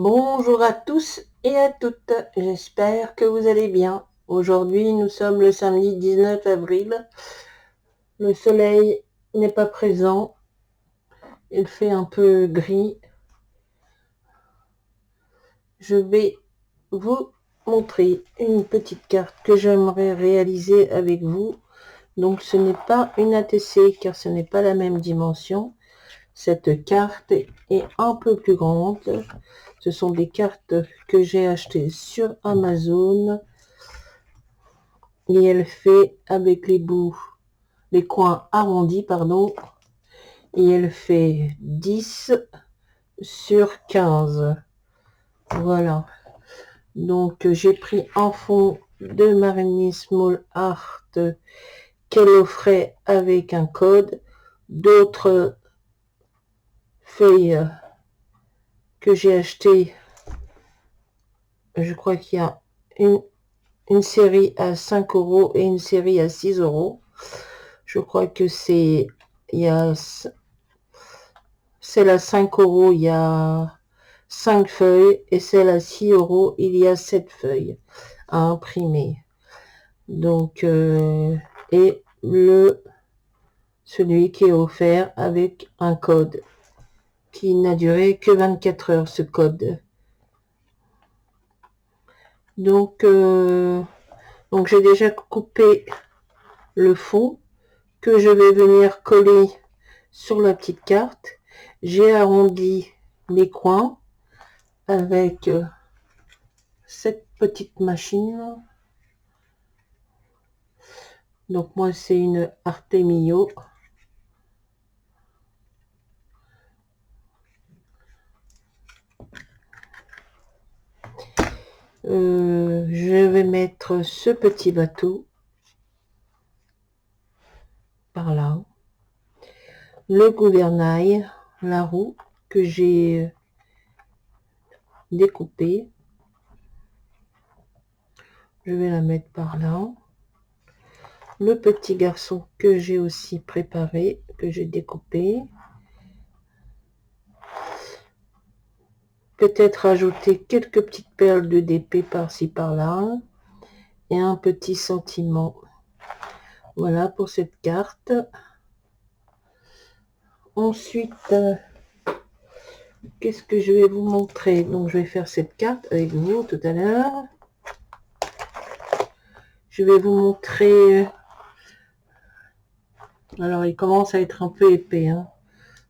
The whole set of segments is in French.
Bonjour à tous et à toutes, j'espère que vous allez bien. Aujourd'hui, nous sommes le samedi 19 avril. Le soleil n'est pas présent, il fait un peu gris. Je vais vous montrer une petite carte que j'aimerais réaliser avec vous. Donc ce n'est pas une ATC car ce n'est pas la même dimension. Cette carte est un peu plus grande. Ce sont des cartes que j'ai achetées sur Amazon. Et elle fait avec les coins arrondis, pardon. Et elle fait 10 sur 15. Voilà. Donc j'ai pris un fond de Mariny Small Art qu'elle offrait avec un code. D'autres feuilles que j'ai achetées, je crois qu'il y a une série à 5 € et une série à 6 €. Je crois que il y a celle à 5 €, il y a 5 feuilles et celle à 6 €, il y a 7 feuilles à imprimer. Donc, et celui qui est offert avec un code qui n'a duré que 24 heures, ce code. Donc j'ai déjà coupé le fond que je vais venir coller sur la petite carte. J'ai arrondi les coins avec cette petite machine. Donc moi c'est une Artemio. Je vais mettre ce petit bateau par là, le gouvernail, la roue que j'ai découpée, je vais la mettre par là, le petit garçon que j'ai aussi préparé, que j'ai découpé, peut-être ajouter quelques petites perles de DP par-ci par-là et un petit sentiment. Voilà pour cette carte. Ensuite, qu'est-ce que je vais vous montrer? Donc je vais faire cette carte avec vous tout à l'heure. Je vais vous montrer, alors il commence à être un peu épais, hein,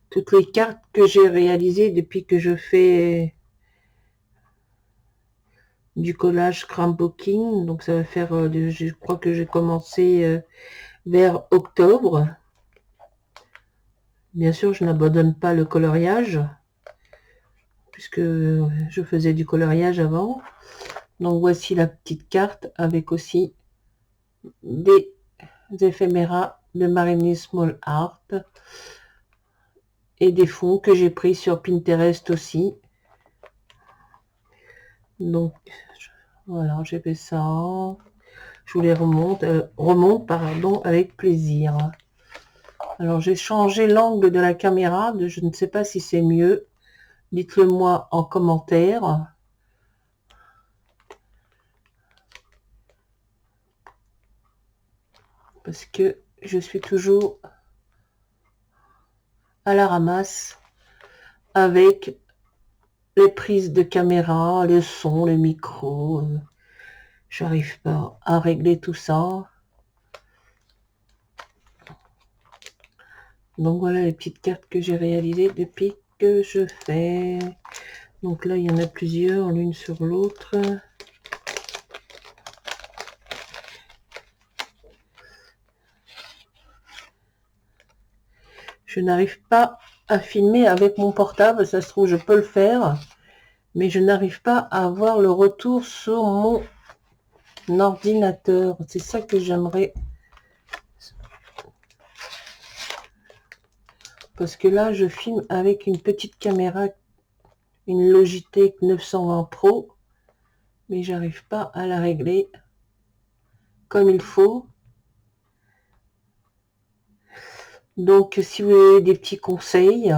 toutes les cartes que j'ai réalisées depuis que je fais du collage scrapbooking. Donc ça va faire, je crois que j'ai commencé vers octobre. Bien sûr, je n'abandonne pas le coloriage, puisque je faisais du coloriage avant. Donc voici la petite carte avec aussi des éphéméras de Mariny Small Art et des fonds que j'ai pris sur Pinterest aussi. Donc voilà, j'ai fait ça. Je vous les remonte pardon, avec plaisir. Alors j'ai changé l'angle de la caméra, je ne sais pas si c'est mieux. Dites-le moi en commentaire. Parce que je suis toujours à la ramasse avec les prises de caméra, le son, le micro. J'arrive pas à régler tout ça. Donc voilà les petites cartes que j'ai réalisées depuis que je fais. Donc là, il y en a plusieurs, l'une sur l'autre. Je n'arrive pas à filmer avec mon portable, ça se trouve, je peux le faire, mais je n'arrive pas à avoir le retour sur mon ordinateur. C'est ça que j'aimerais. Parce que là, je filme avec une petite caméra, une Logitech 920 Pro, mais j'arrive pas à la régler comme il faut. Donc, si vous avez des petits conseils,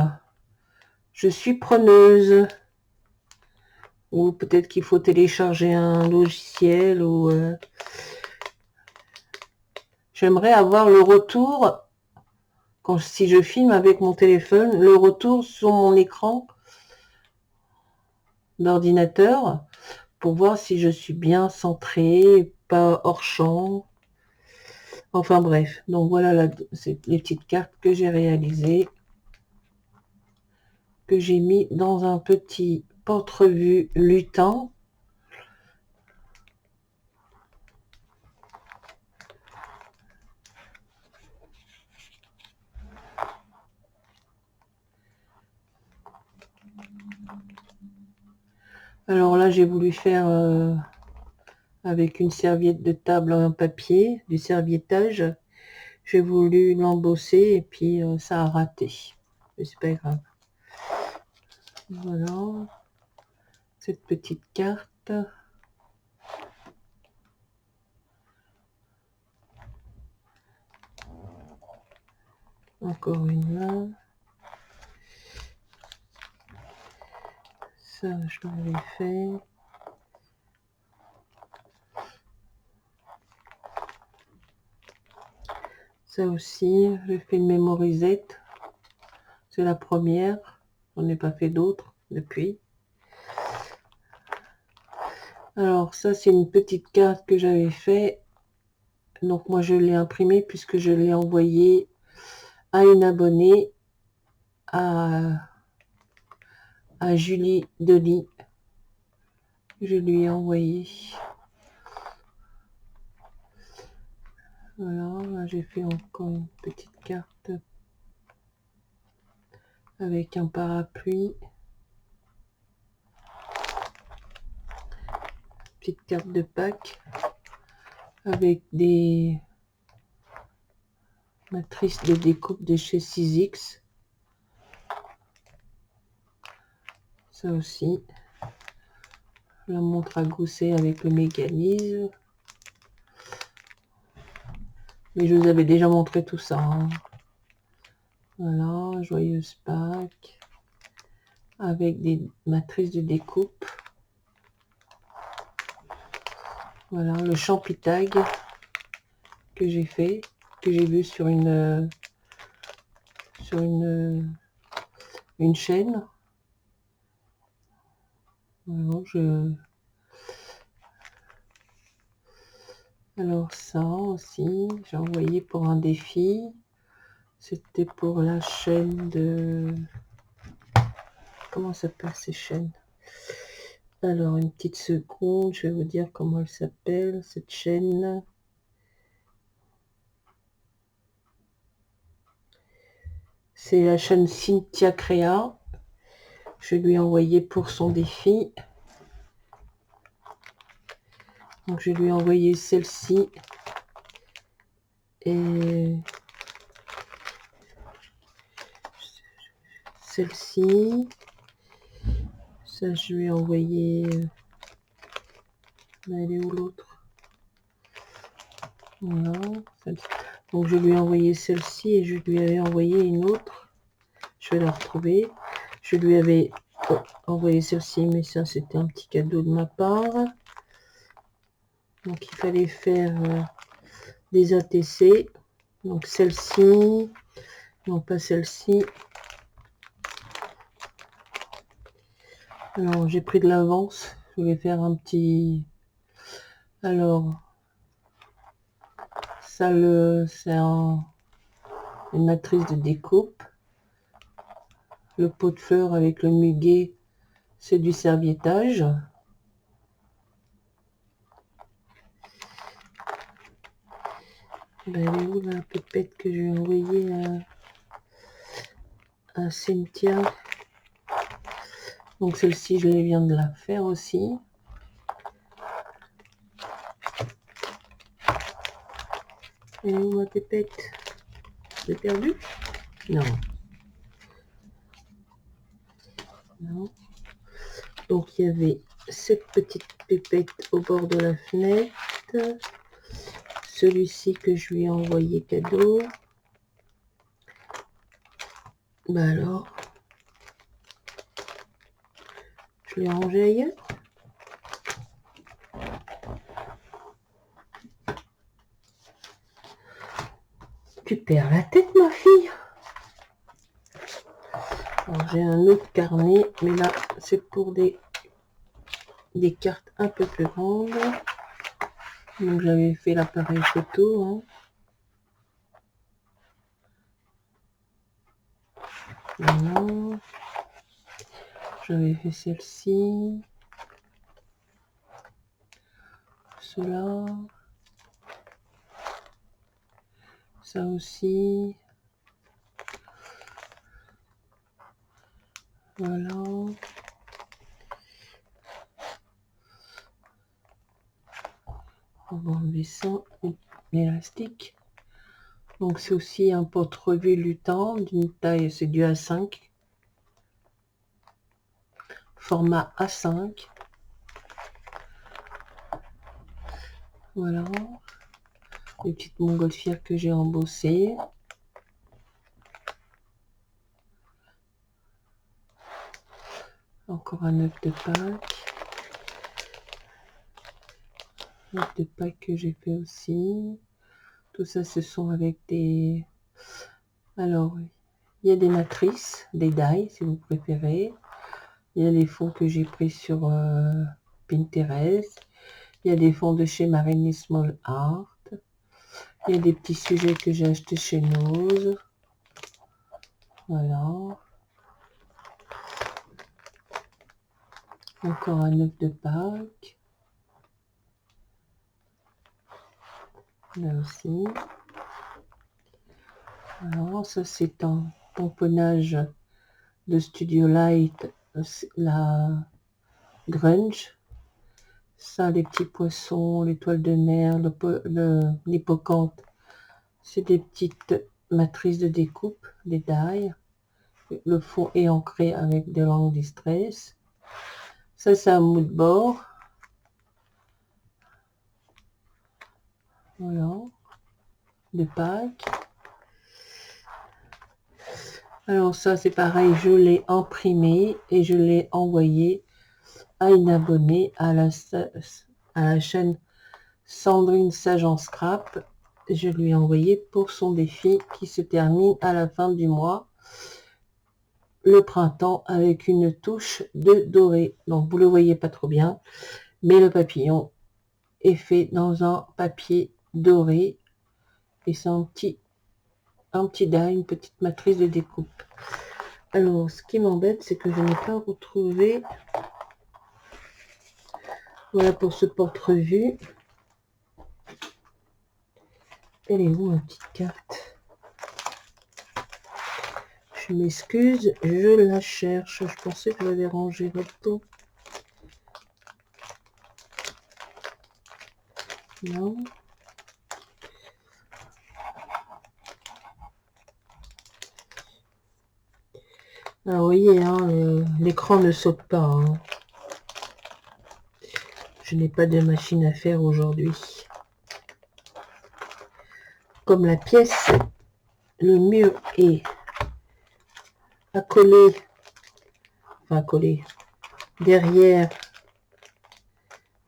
je suis preneuse. Ou peut-être qu'il faut télécharger un logiciel ou... J'aimerais avoir le retour, si je filme avec mon téléphone, le retour sur mon écran d'ordinateur pour voir si je suis bien centrée, pas hors champ. Enfin bref, donc voilà, c'est les petites cartes que j'ai réalisées, que j'ai mis dans un petit porte-revue lutin. Alors là, j'ai voulu faire avec une serviette de table en papier, du serviettage. J'ai voulu l'embosser et puis ça a raté. Mais c'est pas grave. Voilà. Cette petite carte. Encore une là. Ça, je l'avais fait. Ça aussi, j'ai fait une mémorisette. C'est la première. J'en ai pas fait d'autres depuis. Alors ça, c'est une petite carte que j'avais fait. Donc moi, je l'ai imprimée puisque je l'ai envoyée à une abonnée, à Julie Delis. Je lui ai envoyé. Voilà, là, j'ai fait encore une petite carte avec un parapluie. Petite carte de Pâques avec des matrices de découpe de chez 6X. Ça aussi. La montre à gousset avec le mécanisme. Mais je vous avais déjà montré tout ça. Hein. Voilà, joyeuse Pâques. Avec des matrices de découpe. Voilà, le champitag que j'ai fait, que j'ai vu sur une chaîne. Voilà, alors ça aussi, j'ai envoyé pour un défi. C'était pour la chaîne de... Comment s'appelle ces chaînes? Alors, une petite seconde, je vais vous dire comment elle s'appelle, cette chaîne. C'est la chaîne Cynthia Créa. Je lui ai envoyé pour son défi. Donc, je lui ai envoyé celle-ci. Et celle-ci. Ça, je lui ai envoyé... Elle est où l'autre? Voilà. Donc, je lui ai envoyé celle-ci et je lui avais envoyé une autre. Je vais la retrouver. Je lui avais envoyé celle-ci, mais ça, c'était un petit cadeau de ma part. Donc, il fallait faire des ATC. Donc, celle-ci. Non, pas celle-ci. Alors, j'ai pris de l'avance. Je vais faire un petit... Alors, ça, c'est une matrice de découpe. Le pot de fleurs avec le muguet, c'est du serviettage. Ben, elle est où la pépette que je vais envoyer à Cynthia? Donc celle-ci, je viens de la faire aussi. Elle est où ma pépette? Je l'ai perdue? Non. Non. Donc il y avait cette petite pépette au bord de la fenêtre. Celui-ci que je lui ai envoyé cadeau. Bah alors, je l'ai rangé ailleurs. Tu perds la tête, ma fille. J'ai un autre carnet, mais là, c'est pour des cartes un peu plus grandes. Donc, j'avais fait l'appareil photo. Hein. Voilà. J'avais fait celle-ci. Cela. Ça aussi. Voilà. On va enlever ça. L'élastique. Donc c'est aussi un porte-revue lutin d'une taille, c'est du A5. Format A5. Voilà. Les petites montgolfières que j'ai embossées. Encore un œuf de Pâques. Œuf de Pâques que j'ai fait aussi. Tout ça, ce sont avec des... Alors, il y a des matrices, des die, si vous préférez. Il y a les fonds que j'ai pris sur Pinterest. Il y a des fonds de chez Marine Small Art. Il y a des petits sujets que j'ai achetés chez Nose. Voilà. Encore un œuf de Pâques. Là aussi. Alors, ça c'est un tamponnage de Studio Light, la grunge. Ça, les petits poissons, l'étoile de mer, l'hippocampe, c'est des petites matrices de découpe, des die. Le fond est ancré avec des long distress. Ça, c'est un mood board. Voilà. De Pâques. Alors ça, c'est pareil, je l'ai imprimé et je l'ai envoyé à une abonnée à la chaîne Sandrine Sajan Scrap. Je lui ai envoyé pour son défi qui se termine à la fin du mois, le printemps, avec une touche de doré. Donc vous le voyez pas trop bien, mais le papillon est fait dans un papier doré et c'est un petit die, une petite matrice de découpe. Alors ce qui m'embête, c'est que je n'ai pas retrouvé, voilà pour ce porte-revue. Elle est où ma petite carte? Je m'excuse, je la cherche. Je pensais que je l'avais rangée là-dedans. Non. Alors, vous voyez, hein, l'écran ne saute pas. Hein. Je n'ai pas de machine à faire aujourd'hui. Comme la pièce, le mur est accolé, enfin accolé, derrière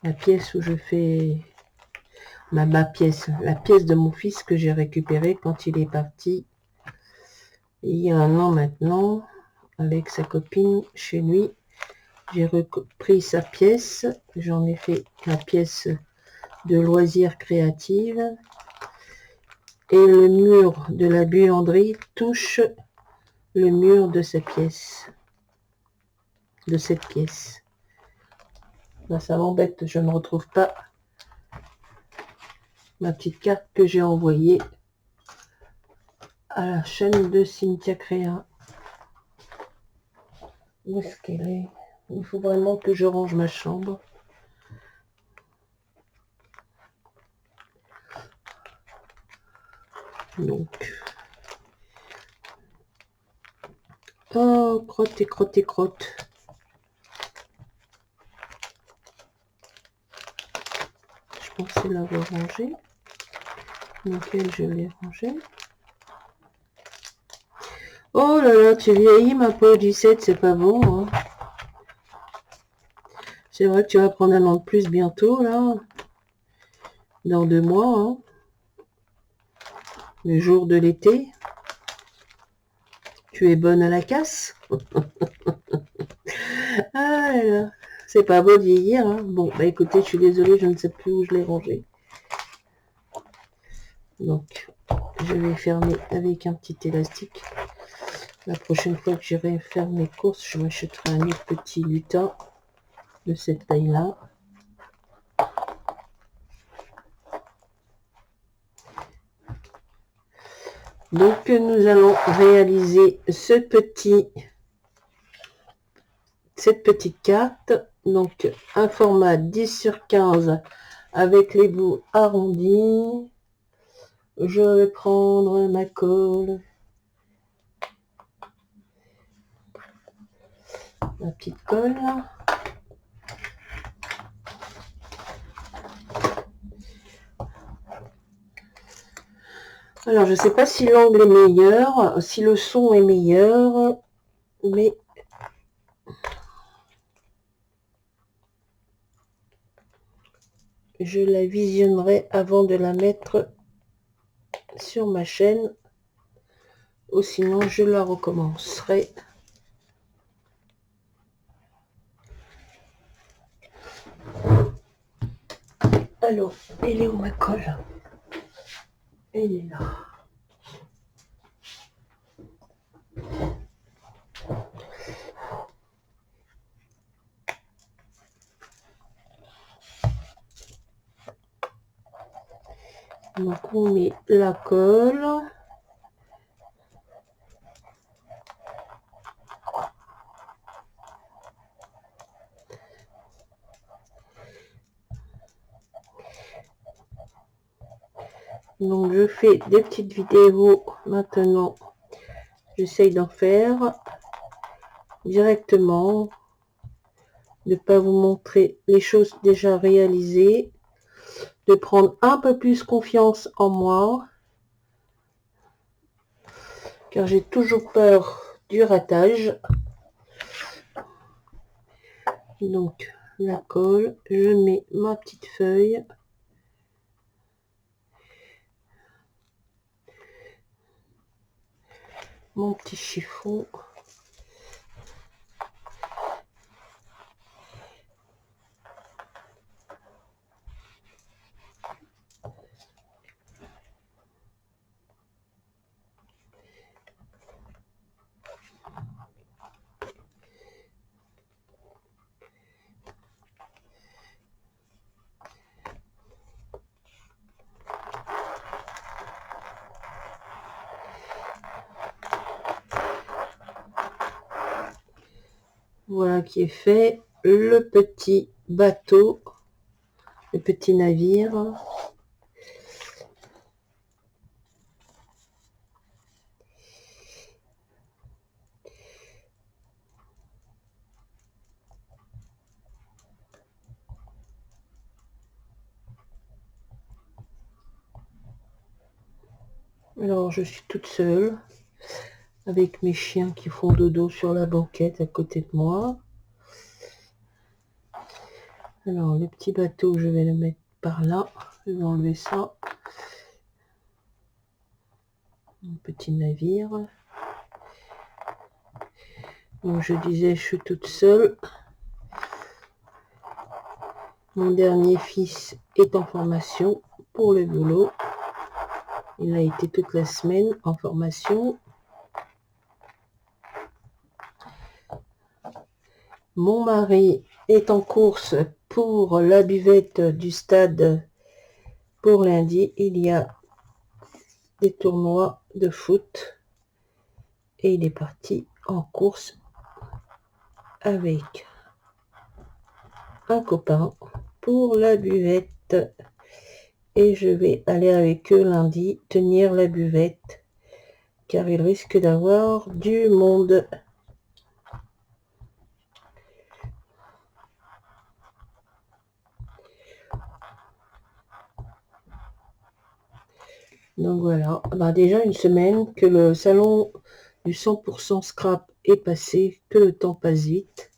la pièce où je fais ma pièce, la pièce de mon fils que j'ai récupérée quand il est parti il y a un an maintenant avec sa copine chez lui. J'ai repris sa pièce, j'en ai fait la pièce de loisirs créatives et le mur de la buanderie touche le mur de sa pièce, de cette pièce. Là, ça m'embête, je ne retrouve pas ma petite carte que j'ai envoyée à la chaîne de Cynthia Créa. Où est-ce qu'elle est? Il faut vraiment que je range ma chambre. Donc, oh, crotte et crotte et crotte. Je pensais l'avoir rangé. Lequel je l'ai rangé? Oh là là, tu vieillis ma peau 17, c'est pas bon. Hein. C'est vrai que tu vas prendre un an de plus bientôt, là. Dans 2 mois. Hein. le jour de l'été. Tu es bonne à la casse. Ah là là, c'est pas beau de vieillir. Hein. Bon, bah écoutez, je suis désolée, je ne sais plus où je l'ai rangé. Donc, je vais fermer avec un petit élastique. La prochaine fois que j'irai faire mes courses, je m'achèterai un autre petit lutin de cette taille-là. Donc, nous allons réaliser cette petite carte. Donc, un format 10/15 avec les bouts arrondis. Je vais prendre ma colle. Ma petite colle. Alors, je ne sais pas si l'angle est meilleur, si le son est meilleur, mais je la visionnerai avant de la mettre sur ma chaîne, ou sinon je la recommencerai. Alors, elle est où ma colle? Elle est là. Donc on met la colle. Donc je fais des petites vidéos maintenant. J'essaye d'en faire directement, de ne pas vous montrer les choses déjà réalisées, de prendre un peu plus confiance en moi, car j'ai toujours peur du ratage. Donc la colle, je mets ma petite feuille. Mon petit chiffon. Voilà qui est fait. Le petit bateau, le petit navire. Alors je suis toute seule avec mes chiens qui font dodo sur la banquette à côté de moi. Alors le petit bateau, je vais le mettre par là. Je vais enlever ça. Mon petit navire. Donc je disais, je suis toute seule. Mon dernier fils est en formation pour le boulot. Il a été toute la semaine en formation. Mon mari est en course pour la buvette du stade pour lundi. Il y a des tournois de foot et il est parti en course avec un copain pour la buvette. Et je vais aller avec eux lundi tenir la buvette car il risque d'avoir du monde. Donc voilà, bah déjà une semaine que le salon du 100% scrap est passé, que le temps passe vite.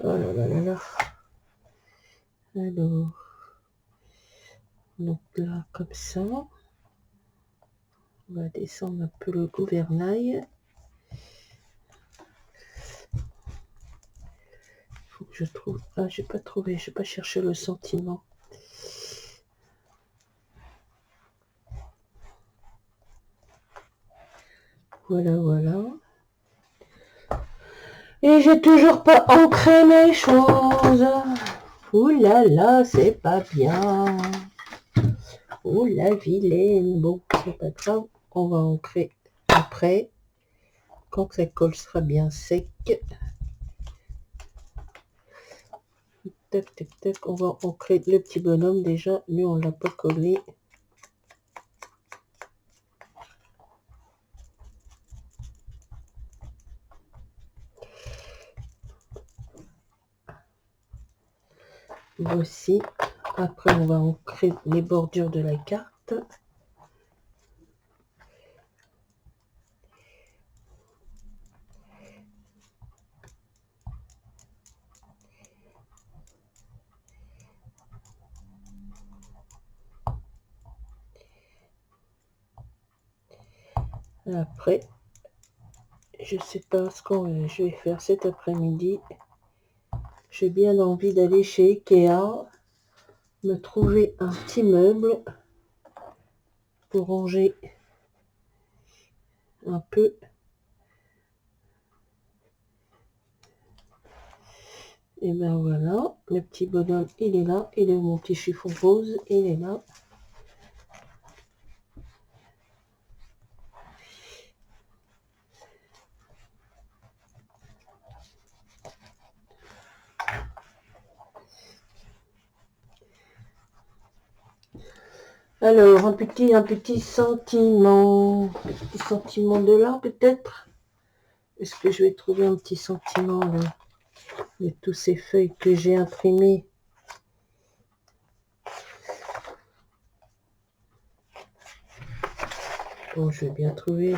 Oh là là là là. Alors, donc là, comme ça. On va descendre un peu le gouvernail. Faut que je trouve. Ah, j'ai pas trouvé, j'ai pas cherché le sentiment. Voilà, voilà. Et j'ai toujours pas ancré mes choses. Ouh là là, c'est pas bien. Oh la vilaine. Bon, c'est pas grave. On va ancrer après. Quand la colle sera bien sec. Tac, tac, tac. On va ancrer le petit bonhomme déjà. Lui, on l'a pas collé. Voici. Après, on va ancrer les bordures de la carte. Après, je sais pas ce que je vais faire cet après-midi. J'ai bien envie d'aller chez Ikea, me trouver un petit meuble pour ranger un peu. Et ben voilà, le petit bonhomme, il est là. Il est où mon petit chiffon rose? Il est là. Alors, un petit sentiment. Un petit sentiment de là, peut-être. Est-ce que je vais trouver un petit sentiment là, de tous ces feuilles que j'ai imprimées? Bon, je vais bien trouver.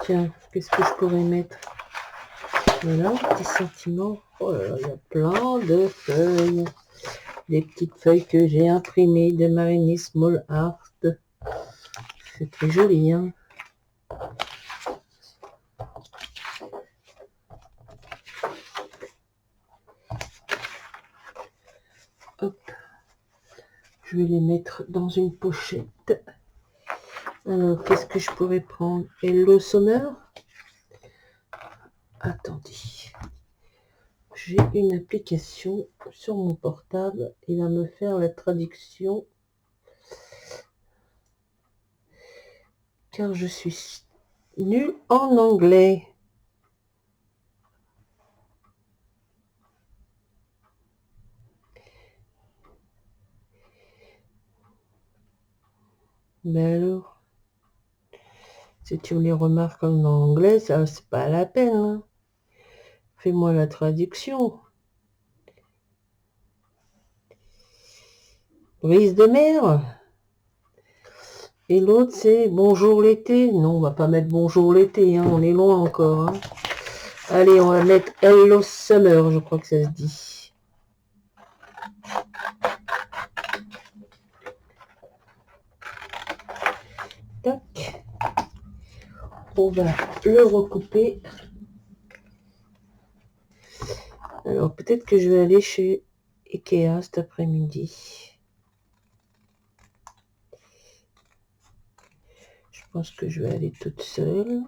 Tiens, qu'est-ce que je pourrais mettre? Voilà, un petit sentiment. Oh là là, il y a plein de feuilles. Des petites feuilles que j'ai imprimées de Marini Small Art. C'est très joli, hein? Hop. Je vais les mettre dans une pochette. Alors, qu'est-ce que je pourrais prendre? Hello Summer. Attendez. J'ai une application sur mon portable. Il va me faire la traduction. Car je suis nulle en anglais. Mais alors, si tu me les remarques en anglais, ça c'est pas la peine. Hein. Fais-moi la traduction. Brise de mer. Et l'autre, c'est bonjour l'été. Non, on va pas mettre bonjour l'été, hein, on est loin encore. Hein. Allez, on va mettre Hello Summer, je crois que ça se dit. Tac. On va le recouper. Alors, peut-être que je vais aller chez Ikea cet après-midi. Je pense que je vais aller toute seule.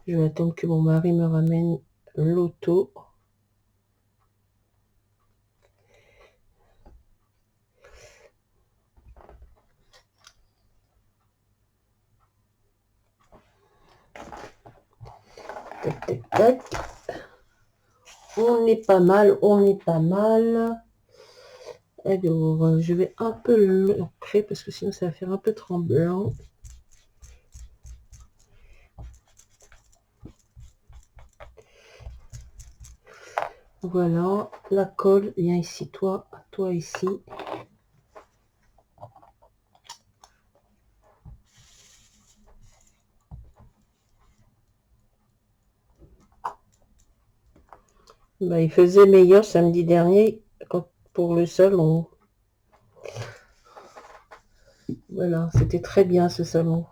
Je vais attendre que mon mari me ramène l'auto. Tac, tac, tac. On est pas mal, on est pas mal. Alors, je vais un peu l'ancrer parce que sinon ça va faire un peu tremblant. Voilà, la colle, viens ici, toi ici. Bah, il faisait meilleur samedi dernier pour le salon. Voilà, c'était très bien ce salon.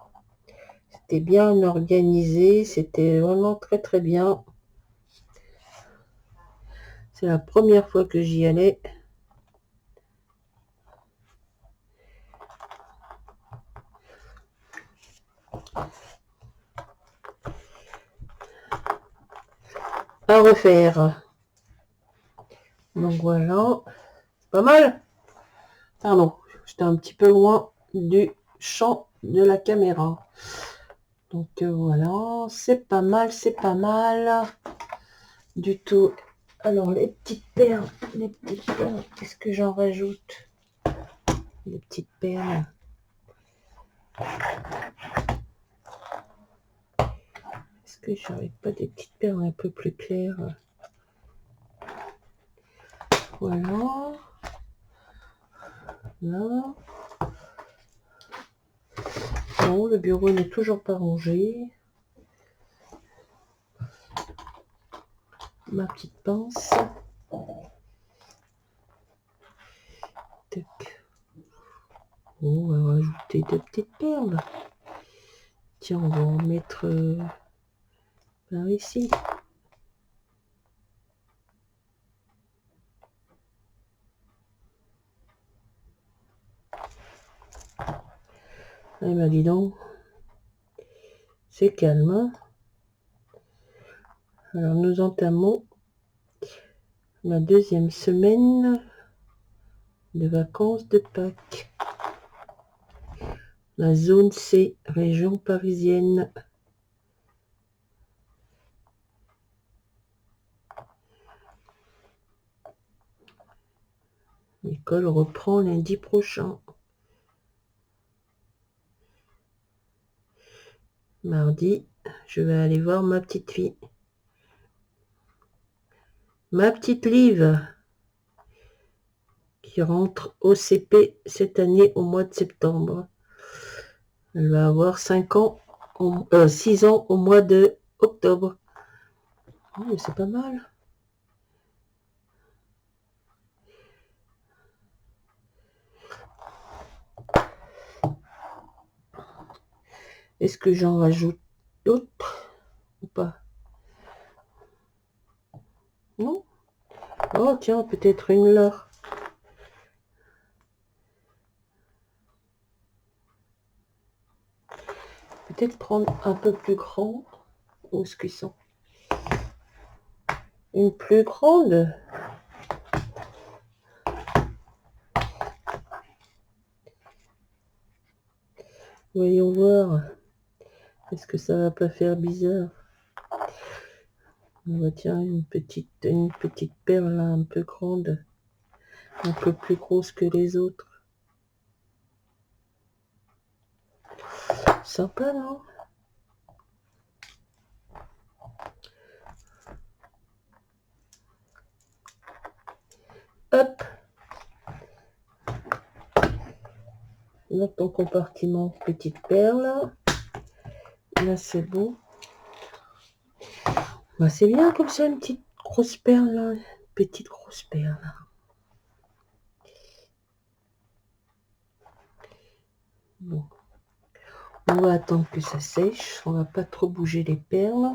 C'était bien organisé, c'était vraiment très très bien. C'est la première fois que j'y allais. À refaire. Donc voilà, pas mal. Pardon, j'étais un petit peu loin du champ de la caméra. Donc voilà, c'est pas mal du tout. Alors les petites perles, qu'est-ce que j'en rajoute? Les petites perles. Est-ce que j'aurais pas des petites perles un peu plus claires? Voilà. Là. Bon, le bureau n'est toujours pas rangé. Ma petite pince. Tac. Bon, on va rajouter deux petites perles. Tiens, on va en mettre par ici. Eh ben dis donc, c'est calme. Hein. Alors nous entamons la deuxième semaine de vacances de Pâques. La zone C, région parisienne. L'école reprend lundi prochain. Mardi, je vais aller voir ma petite fille. Ma petite Liv, qui rentre au CP cette année au mois de septembre. Elle va avoir 6 ans au mois de octobre. Oh, mais c'est pas mal. Est-ce que j'en rajoute d'autres ou pas? Non? Oh tiens, peut-être une là. Peut-être prendre un peu plus grand. Où est-ce qu'ils sont? Une plus grande. Voyons voir. Est-ce que ça va pas faire bizarre? On va tiens une petite perle là, un peu grande. Un peu plus grosse que les autres. Sympa, non? Hop! Dans ton compartiment, petite perle. Là, c'est bon. Bah, c'est bien comme ça, une petite grosse perle, là. Petite grosse perle. Bon. On va attendre que ça sèche. On va pas trop bouger les perles.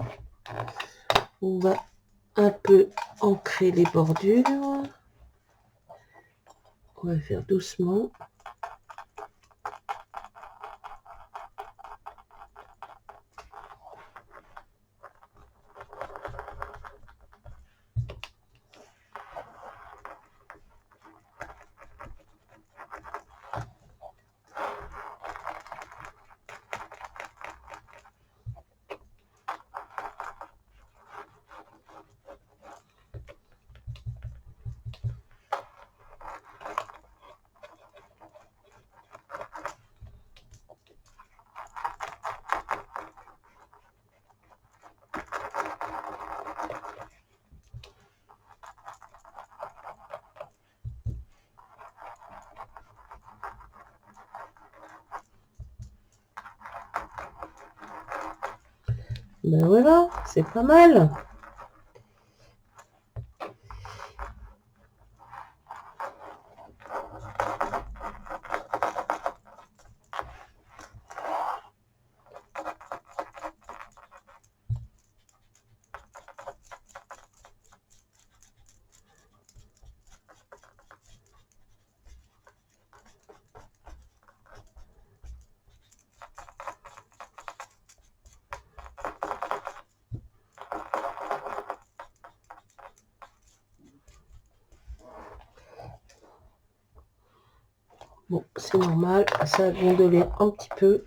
On va un peu ancrer les bordures. On va faire doucement. Ben voilà, c'est pas mal. Bon, c'est normal, ça a gondolé un petit peu.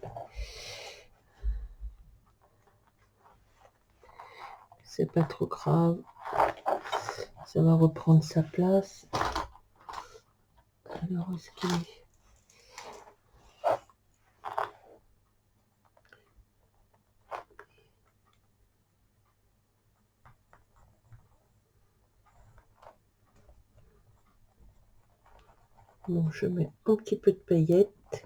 C'est pas trop grave. Ça va reprendre sa place. Alors, est-ce qu'il est... Bon, je mets un petit peu de paillettes.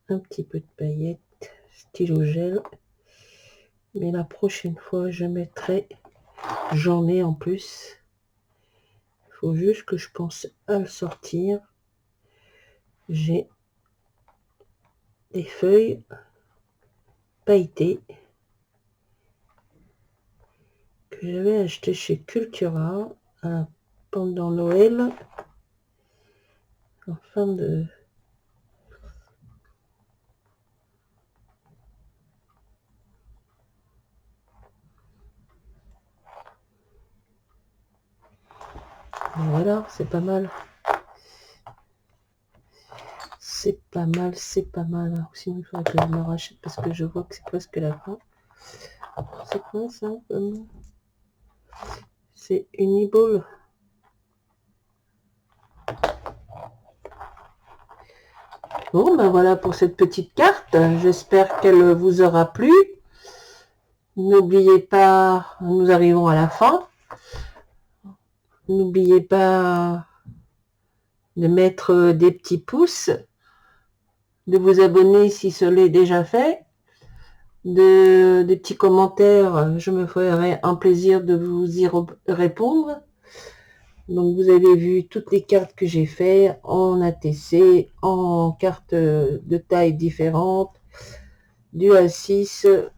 Un petit peu de paillettes, stylo gel. Mais la prochaine fois, je mettrai... J'en ai en plus. Il faut juste que je pense à le sortir. J'ai des feuilles pailletées que j'avais acheté chez Cultura pendant Noël, en fin de... Voilà, c'est pas mal. C'est pas mal, c'est pas mal. Sinon, il faudrait que je me rachète parce que je vois que c'est presque la fin. C'est quoi ça? C'est une e-ball. Bon, ben voilà pour cette petite carte. J'espère qu'elle vous aura plu. N'oubliez pas, nous arrivons à la fin. N'oubliez pas de mettre des petits pouces, de vous abonner si cela est déjà fait, des petits commentaires. Je me ferai un plaisir de vous y répondre. Donc vous avez vu toutes les cartes que j'ai fait en ATC, en cartes de taille différentes, du A6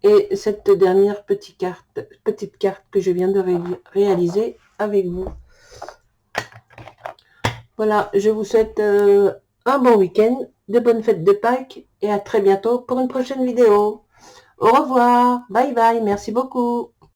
et cette dernière petite carte que je viens de réaliser avec vous. Voilà, je vous souhaite un bon week-end, de bonnes fêtes de Pâques et à très bientôt pour une prochaine vidéo. Au revoir, bye bye, merci beaucoup.